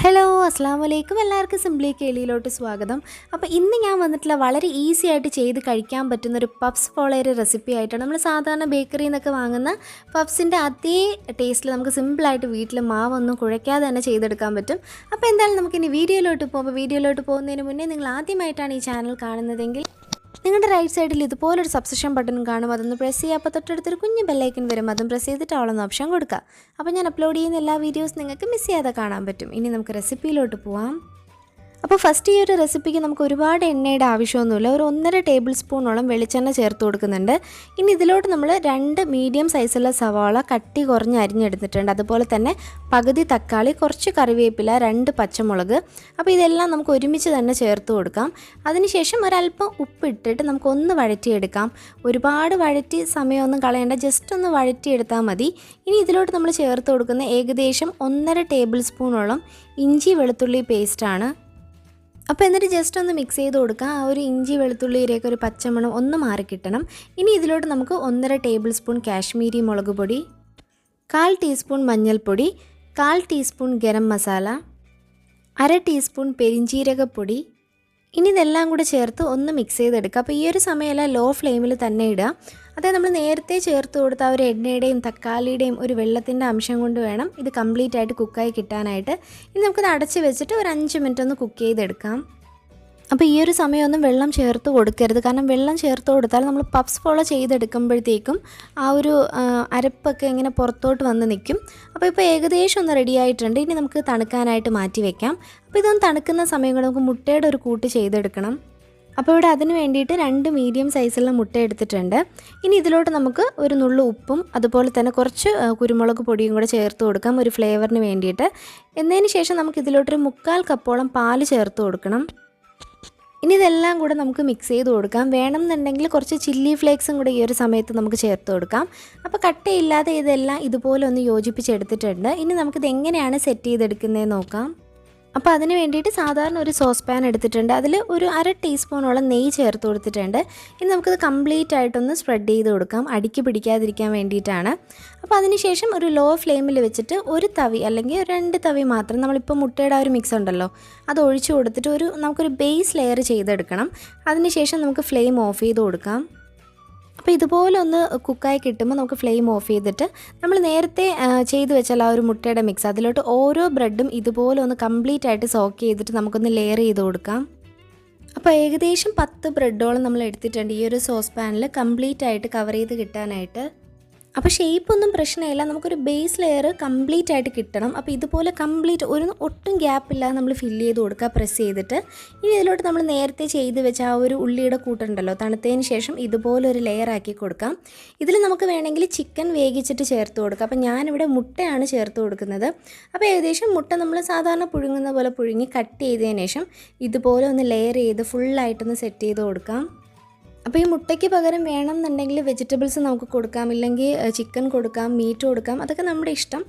Hello അസ്സാം വലൈക്കും എല്ലാവർക്കും സിംപ്ലി കേളിയിലോട്ട് സ്വാഗതം. അപ്പോൾ ഇന്ന് ഞാൻ വന്നിട്ടുള്ള വളരെ ഈസി ആയിട്ട് ചെയ്ത് കഴിക്കാൻ പറ്റുന്നൊരു പഫ്സ് പോളൊരു റെസിപ്പി ആയിട്ടാണ്. നമ്മൾ സാധാരണ ബേക്കറിയിൽ നിന്നൊക്കെ വാങ്ങുന്ന പഫ്സിൻ്റെ അതേ ടേസ്റ്റിൽ നമുക്ക് സിമ്പിളായിട്ട് വീട്ടിൽ മാവൊന്നും കുഴയ്ക്കാതെ തന്നെ ചെയ്തെടുക്കാൻ പറ്റും. അപ്പോൾ എന്തായാലും നമുക്കിനി വീഡിയോയിലോട്ട് പോകുന്നതിന് മുന്നേ നിങ്ങൾ ആദ്യമായിട്ടാണ് ഈ ചാനൽ കാണുന്നതെങ്കിൽ നിങ്ങളുടെ റൈറ്റ് സൈഡിൽ ഇതുപോലൊരു സബ്സ്ക്രിപ്ഷൻ ബട്ടൺ കാണും. അതൊന്ന് പ്രസ് ചെയ്യുക. അപ്പോൾ തൊട്ടടുത്തൊരു കുഞ്ഞ് ബെല്ലൈക്കൻ വരും. അതും പ്രസ് ചെയ്തിട്ട് അവളൊന്ന് ഓപ്ഷൻ കൊടുക്കുക. അപ്പോൾ ഞാൻ അപ്ലോഡ് ചെയ്യുന്ന എല്ലാ വീഡിയോസ് നിങ്ങൾക്ക് മിസ് ചെയ്യാതെ കാണാൻ പറ്റും. ഇനി നമുക്ക് റെസിപ്പിയിലോട്ട് പോവാം. അപ്പോൾ ഫസ്റ്റ് ഈ ഒരു റെസിപ്പിക്ക് നമുക്ക് ഒരുപാട് എണ്ണയുടെ ആവശ്യമൊന്നുമില്ല. ഒരു 1.5 ടേബിൾ സ്പൂണോളം വെളിച്ചെണ്ണ ചേർത്ത് കൊടുക്കുന്നുണ്ട്. ഇനി ഇതിലോട്ട് നമ്മൾ 2 മീഡിയം സൈസുള്ള സവാള കട്ടി കുറഞ്ഞ് അരിഞ്ഞെടുത്തിട്ടുണ്ട്. അതുപോലെ തന്നെ പകുതി തക്കാളി, കുറച്ച് കറിവേപ്പില, 2 പച്ചമുളക്. അപ്പോൾ ഇതെല്ലാം നമുക്ക് ഒരുമിച്ച് തന്നെ ചേർത്ത് കൊടുക്കാം. അതിനുശേഷം ഒരല്പം ഉപ്പിട്ടിട്ട് നമുക്കൊന്ന് വഴറ്റിയെടുക്കാം. ഒരുപാട് വഴറ്റി സമയമൊന്നും കളയേണ്ട, ജസ്റ്റ് ഒന്ന് വഴറ്റിയെടുത്താൽ മതി. ഇനി ഇതിലോട്ട് നമ്മൾ ചേർത്ത് കൊടുക്കുന്ന ഏകദേശം 1.5 ടേബിൾ സ്പൂണോളം ഇഞ്ചി വെളുത്തുള്ളി പേസ്റ്റാണ്. അപ്പോൾ എന്നിട്ട് ജസ്റ്റ് ഒന്ന് മിക്സ് ചെയ്ത് കൊടുക്കുക. ആ ഒരു ഇഞ്ചി വെളുത്തുള്ളിയിലേക്ക് ഒരു പച്ചമണം ഒന്ന് മാറിക്കിട്ടണം. ഇനി ഇതിലോട്ട് നമുക്ക് 1.5 ടേബിൾ സ്പൂൺ കാശ്മീരി മുളക് പൊടി, 1/4 ടീസ്പൂൺ മഞ്ഞൾപ്പൊടി, 1/4 ടീസ്പൂൺ ഗരം മസാല, 1/2 ടീസ്പൂൺ പെരിഞ്ജീരകപ്പൊടി. ഇനി ഇതെല്ലാം കൂടെ ചേർത്ത് ഒന്ന് മിക്സ് ചെയ്തെടുക്കുക. അപ്പോൾ ഈ ഒരു സമയമെല്ലാം ലോ ഫ്ലെയിമിൽ തന്നെ ഇടുക. അതായത് നമ്മൾ നേരത്തെ ചേർത്ത് കൊടുത്ത ആ ഒരു എണ്ണയുടെയും തക്കാളിയുടെയും ഒരു വെള്ളത്തിൻ്റെ അംശം കൊണ്ട് വേണം ഇത് കംപ്ലീറ്റ് ആയിട്ട് കുക്കായി കിട്ടാനായിട്ട്. ഇനി നമുക്കത് അടച്ച് വെച്ചിട്ട് ഒരു 5 മിനിറ്റ് ഒന്ന് കുക്ക് ചെയ്തെടുക്കാം. അപ്പോൾ ഈ ഒരു സമയമൊന്നും വെള്ളം ചേർത്ത് കൊടുക്കരുത്. കാരണം വെള്ളം ചേർത്ത് കൊടുത്താൽ നമ്മൾ പഫ്സ് പോലെ ചെയ്തെടുക്കുമ്പോഴത്തേക്കും ആ ഒരു അരപ്പൊക്കെ ഇങ്ങനെ പുറത്തോട്ട് വന്ന് നിൽക്കും. അപ്പോൾ ഇപ്പോൾ ഏകദേശം ഒന്ന് റെഡി ആയിട്ടുണ്ട്. ഇനി നമുക്ക് തണുക്കാനായിട്ട് മാറ്റി വെക്കാം. അപ്പോൾ ഇതൊന്ന് തണുക്കുന്ന സമയം കൊണ്ട് നമുക്ക് മുട്ടയുടെ ഒരു കൂട്ട് ചെയ്തെടുക്കണം. അപ്പോൾ ഇവിടെ അതിന് വേണ്ടിയിട്ട് 2 മീഡിയം സൈസുള്ള മുട്ട എടുത്തിട്ടുണ്ട്. ഇനി ഇതിലോട്ട് നമുക്ക് ഒരു നുള്ളു ഉപ്പും അതുപോലെ തന്നെ കുറച്ച് കുരുമുളക് പൊടിയും കൂടെ ചേർത്ത് കൊടുക്കാം ഒരു ഫ്ലേവറിന് വേണ്ടിയിട്ട്. എന്നതിന് ശേഷം നമുക്ക് ഇതിലോട്ടൊരു 1/4 കപ്പോളം പാല് ചേർത്ത് കൊടുക്കണം. ഇനി ഇതെല്ലാം കൂടെ നമുക്ക് മിക്സ് ചെയ്ത് കൊടുക്കാം. വേണമെന്നുണ്ടെങ്കിൽ കുറച്ച് ചില്ലി ഫ്ലേക്സും കൂടെ ഈ ഒരു സമയത്ത് നമുക്ക് ചേർത്ത് കൊടുക്കാം. അപ്പോൾ കട്ടയില്ലാതെ ഇതെല്ലാം ഇതുപോലെ ഒന്ന് യോജിപ്പിച്ചെടുത്തിട്ടുണ്ട്. ഇനി നമുക്കിത് എങ്ങനെയാണ് സെറ്റ് ചെയ്തെടുക്കുന്നതെന്ന് നോക്കാം. അപ്പോൾ അതിന് വേണ്ടിയിട്ട് സാധാരണ ഒരു സോസ് പാൻ എടുത്തിട്ടുണ്ട്. അതിൽ ഒരു 1/2 ടീസ്പൂണോളം നെയ്യ് ചേർത്ത് കൊടുത്തിട്ടുണ്ട്. ഇനി നമുക്കത് കംപ്ലീറ്റ് ആയിട്ടൊന്ന് സ്പ്രെഡ് ചെയ്ത് കൊടുക്കാം, അടിക്ക് പിടിക്കാതിരിക്കാൻ വേണ്ടിയിട്ടാണ്. അപ്പോൾ അതിനുശേഷം ഒരു ലോ ഫ്ലെയിമിൽ വെച്ചിട്ട് ഒരു തവി അല്ലെങ്കിൽ 2 തവി മാത്രം, നമ്മളിപ്പോൾ മുട്ടയുടെ ആ ഒരു മിക്സ് ഉണ്ടല്ലോ അത് ഒഴിച്ചു കൊടുത്തിട്ട് നമുക്കൊരു ബേസ് ലെയർ ചെയ്തെടുക്കണം. അതിനുശേഷം നമുക്ക് ഫ്ലെയിം ഓഫ് ചെയ്ത് കൊടുക്കാം. അപ്പോൾ ഇതുപോലെ ഒന്ന് കുക്കായി കിട്ടുമ്പോൾ നമുക്ക് ഫ്ലെയിം ഓഫ് ചെയ്തിട്ട് നമ്മൾ നേരത്തെ ചെയ്ത് വെച്ചാൽ ആ ഒരു മുട്ടയുടെ മിക്സ് അതിലോട്ട് ഓരോ ബ്രെഡും ഇതുപോലെ ഒന്ന് കംപ്ലീറ്റ് ആയിട്ട് സോക്ക് ചെയ്തിട്ട് നമുക്കൊന്ന് ലെയർ ചെയ്ത് കൊടുക്കാം. അപ്പോൾ ഏകദേശം 10 ബ്രെഡോളം നമ്മൾ എടുത്തിട്ടുണ്ട് ഈ ഒരു സോസ് പാനിൽ കംപ്ലീറ്റ് ആയിട്ട് കവർ ചെയ്ത് കിട്ടാനായിട്ട്. അപ്പോൾ ഷേപ്പൊന്നും പ്രശ്നമില്ല, നമുക്കൊരു ബേസ് ലെയർ കംപ്ലീറ്റ് ആയിട്ട് കിട്ടണം. അപ്പോൾ ഇതുപോലെ കംപ്ലീറ്റ് ഒട്ടും ഗ്യാപ്പില്ലാതെ നമ്മൾ ഫില്ല് ചെയ്ത് കൊടുക്കുക പ്രസ് ചെയ്തിട്ട്. ഇനി ഇതിലോട്ട് നമ്മൾ നേരത്തെ ചെയ്ത് വെച്ച ആ ഒരു ഉള്ളിയുടെ കൂട്ടുണ്ടല്ലോ തണുത്തതിന് ശേഷം ഇതുപോലെ ഒരു ലെയർ ആക്കി കൊടുക്കാം. ഇതിൽ നമുക്ക് വേണമെങ്കിൽ ചിക്കൻ വേവിച്ചിട്ട് ചേർത്ത് കൊടുക്കാം. അപ്പോൾ ഞാനിവിടെ മുട്ടയാണ് ചേർത്ത് കൊടുക്കുന്നത്. അപ്പോൾ ഏകദേശം മുട്ട നമ്മൾ സാധാരണ പുഴുങ്ങുന്ന പോലെ പുഴുങ്ങി കട്ട് ചെയ്തതിന് ശേഷം ഇതുപോലെ ഒന്ന് ലെയർ ചെയ്ത് ഫുള്ളായിട്ടൊന്ന് സെറ്റ് ചെയ്ത് കൊടുക്കാം. അപ്പോൾ ഈ മുട്ടയ്ക്ക് പകരം വേണമെന്നുണ്ടെങ്കിൽ വെജിറ്റബിൾസ് നമുക്ക് കൊടുക്കാം, ഇല്ലെങ്കിൽ ചിക്കൻ കൊടുക്കാം, മീറ്റ് കൊടുക്കാം, അതൊക്കെ നമ്മുടെ ഇഷ്ടം.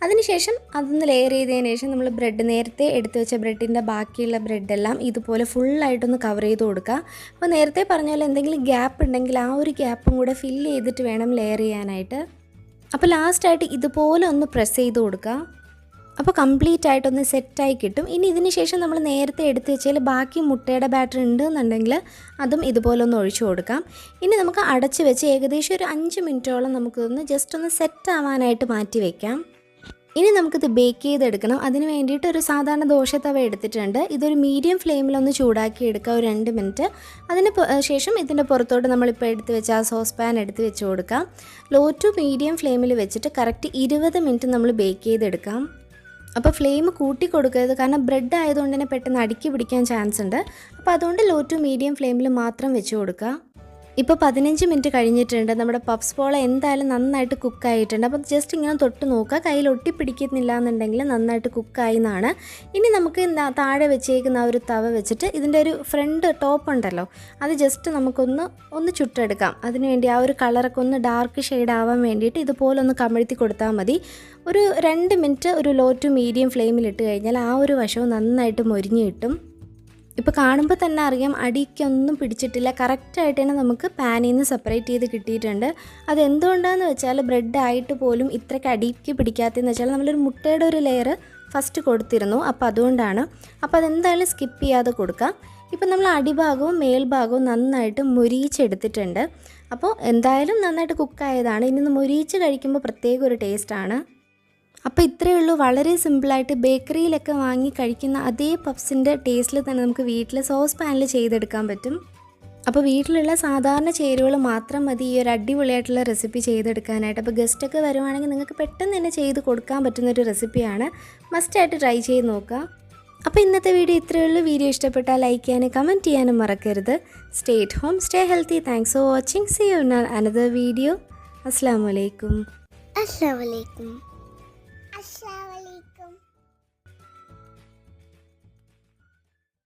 അതിനുശേഷം അതൊന്ന് ലെയർ ചെയ്തതിന് ശേഷം നമ്മൾ ബ്രെഡ് നേരത്തെ എടുത്ത് വെച്ച ബ്രെഡിൻ്റെ ബാക്കിയുള്ള ബ്രെഡെല്ലാം ഇതുപോലെ ഫുള്ളായിട്ടൊന്ന് കവർ ചെയ്ത് കൊടുക്കുക. അപ്പോൾ നേരത്തെ പറഞ്ഞ പോലെ എന്തെങ്കിലും ഗ്യാപ്പ് ഉണ്ടെങ്കിൽ ആ ഒരു ഗ്യാപ്പും കൂടെ ഫില്ല് ചെയ്തിട്ട് വേണം ലെയർ ചെയ്യാനായിട്ട്. അപ്പോൾ ലാസ്റ്റായിട്ട് ഇതുപോലെ ഒന്ന് പ്രസ് ചെയ്ത് കൊടുക്കുക. അപ്പോൾ കംപ്ലീറ്റ് ആയിട്ടൊന്ന് സെറ്റായി കിട്ടും. ഇനി ഇതിന് ശേഷം നമ്മൾ നേരത്തെ എടുത്ത് വെച്ചാൽ ബാക്കി മുട്ടയുടെ ബാറ്റർ ഉണ്ടെന്നുണ്ടെങ്കിൽ അതും ഇതുപോലെ ഒന്ന് ഒഴിച്ചു കൊടുക്കാം. ഇനി നമുക്ക് അടച്ച് വെച്ച് ഏകദേശം ഒരു 5 മിനിറ്റോളം നമുക്കൊന്ന് ജസ്റ്റ് ഒന്ന് സെറ്റ് ആവാനായിട്ട് മാറ്റി വയ്ക്കാം. ഇനി നമുക്കിത് ബേക്ക് ചെയ്തെടുക്കണം. അതിന് വേണ്ടിയിട്ട് ഒരു സാധാരണ ദോശത്തവ എടുത്തിട്ടുണ്ട്. ഇതൊരു മീഡിയം ഫ്ലെയിമിലൊന്ന് ചൂടാക്കി എടുക്കുക ഒരു 2 മിനിറ്റ്. അതിന് ശേഷം ഇതിൻ്റെ പുറത്തോട്ട് നമ്മളിപ്പോൾ എടുത്ത് വെച്ച ആ സോസ് പാൻ എടുത്ത് വെച്ച് കൊടുക്കാം. ലോ ടു മീഡിയം ഫ്ലെയിമിൽ വെച്ചിട്ട് കറക്റ്റ് 20 മിനിറ്റ് നമ്മൾ ബേക്ക് ചെയ്തെടുക്കാം. അപ്പോൾ ഫ്ലെയിം കൂട്ടി കൊടുക്കരുത്, കാരണം ബ്രെഡ് ആയതുകൊണ്ട് തന്നെ പെട്ടെന്ന് അടുക്കി പിടിക്കാൻ ചാൻസ് ഉണ്ട്. അപ്പോൾ അതുകൊണ്ട് ലോ ടു മീഡിയം ഫ്ലെയിമിൽ മാത്രം വെച്ച് കൊടുക്കുക. ഇപ്പോൾ 15 മിനിറ്റ് കഴിഞ്ഞിട്ടുണ്ട്. നമ്മുടെ പഫ്സ് പോള എന്തായാലും നന്നായിട്ട് കുക്കായിട്ടുണ്ട്. അപ്പോൾ ജസ്റ്റ് ഇങ്ങനെ തൊട്ട് നോക്കുക, കയ്യിൽ ഒട്ടിപ്പിടിക്കുന്നില്ല എന്നുണ്ടെങ്കിൽ നന്നായിട്ട് കുക്കായി എന്നാണ്. ഇനി നമുക്ക് താഴെ വെച്ചേക്കുന്ന ആ ഒരു തവ വെച്ചിട്ട് ഇതിൻ്റെ ഒരു ഫ്രണ്ട് ടോപ്പ് ഉണ്ടല്ലോ അത് ജസ്റ്റ് നമുക്കൊന്ന് ചുട്ടെടുക്കാം. അതിനുവേണ്ടി ആ ഒരു കളറൊക്കെ ഒന്ന് ഡാർക്ക് ഷെയ്ഡ് ആവാൻ വേണ്ടിയിട്ട് ഇതുപോലെ ഒന്ന് കമഴ്ത്തി കൊടുത്താൽ മതി. ഒരു 2 മിനിറ്റ് ഒരു ലോ ടു മീഡിയം ഫ്ലെയിമിലിട്ട് കഴിഞ്ഞാൽ ആ ഒരു വശവും നന്നായിട്ട് മൊരിഞ്ഞ് കിട്ടും. ഇപ്പോൾ കാണുമ്പോൾ തന്നെ അറിയാം അടിക്കൊന്നും പിടിച്ചിട്ടില്ല, കറക്റ്റായിട്ട് തന്നെ നമുക്ക് പാനിൽ നിന്ന് സെപ്പറേറ്റ് ചെയ്ത് കിട്ടിയിട്ടുണ്ട്. അതെന്തുകൊണ്ടാണെന്ന് വെച്ചാൽ ബ്രെഡ് ആയിട്ട് പോലും ഇത്രയ്ക്ക് അടിക്ക് പിടിക്കാത്തതെന്ന് വെച്ചാൽ നമ്മളൊരു മുട്ടയുടെ ഒരു ലെയർ ഫസ്റ്റ് കൊടുത്തിരുന്നു, അപ്പോൾ അതുകൊണ്ടാണ്. അപ്പോൾ അതെന്തായാലും സ്കിപ്പ് ചെയ്യാതെ കൊടുക്കാം. ഇപ്പം നമ്മൾ അടിഭാഗവും മേൽഭാഗവും നന്നായിട്ട് മുരിയിച്ചെടുത്തിട്ടുണ്ട്. അപ്പോൾ എന്തായാലും നന്നായിട്ട് കുക്കായതാണ്. ഇനി ഒന്ന് മുരിയിച്ച് കഴിക്കുമ്പോൾ പ്രത്യേക ഒരു ടേസ്റ്റാണ്. അപ്പോൾ ഇത്രയേ ഉള്ളൂ. വളരെ സിമ്പിളായിട്ട് ബേക്കറിയിലൊക്കെ വാങ്ങി കഴിക്കുന്ന അതേ പഫ്സിൻ്റെ ടേസ്റ്റിൽ തന്നെ നമുക്ക് വീട്ടിൽ സോസ് പാനിൽ ചെയ്തെടുക്കാൻ പറ്റും. അപ്പോൾ വീട്ടിലുള്ള സാധാരണ ചേരുവകൾ മാത്രം മതി ഈ ഒരു അടിപൊളിയായിട്ടുള്ള റെസിപ്പി ചെയ്തെടുക്കാനായിട്ട്. അപ്പോൾ ഗസ്റ്റൊക്കെ വരുവാണെങ്കിൽ നിങ്ങൾക്ക് പെട്ടെന്ന് തന്നെ ചെയ്ത് കൊടുക്കാൻ പറ്റുന്നൊരു റെസിപ്പിയാണ്. മസ്റ്റായിട്ട് ട്രൈ ചെയ്ത് നോക്കുക. അപ്പോൾ ഇന്നത്തെ വീഡിയോ ഇത്രയേ ഉള്ളൂ. വീഡിയോ ഇഷ്ടപ്പെട്ടാൽ ലൈക്ക് ചെയ്യാനും കമൻറ്റ് ചെയ്യാനും മറക്കരുത്. Stay at home, stay healthy. Thanks for watching. See you in another video. അസ്സലാമു അലൈക്കും. Assalamualaikum.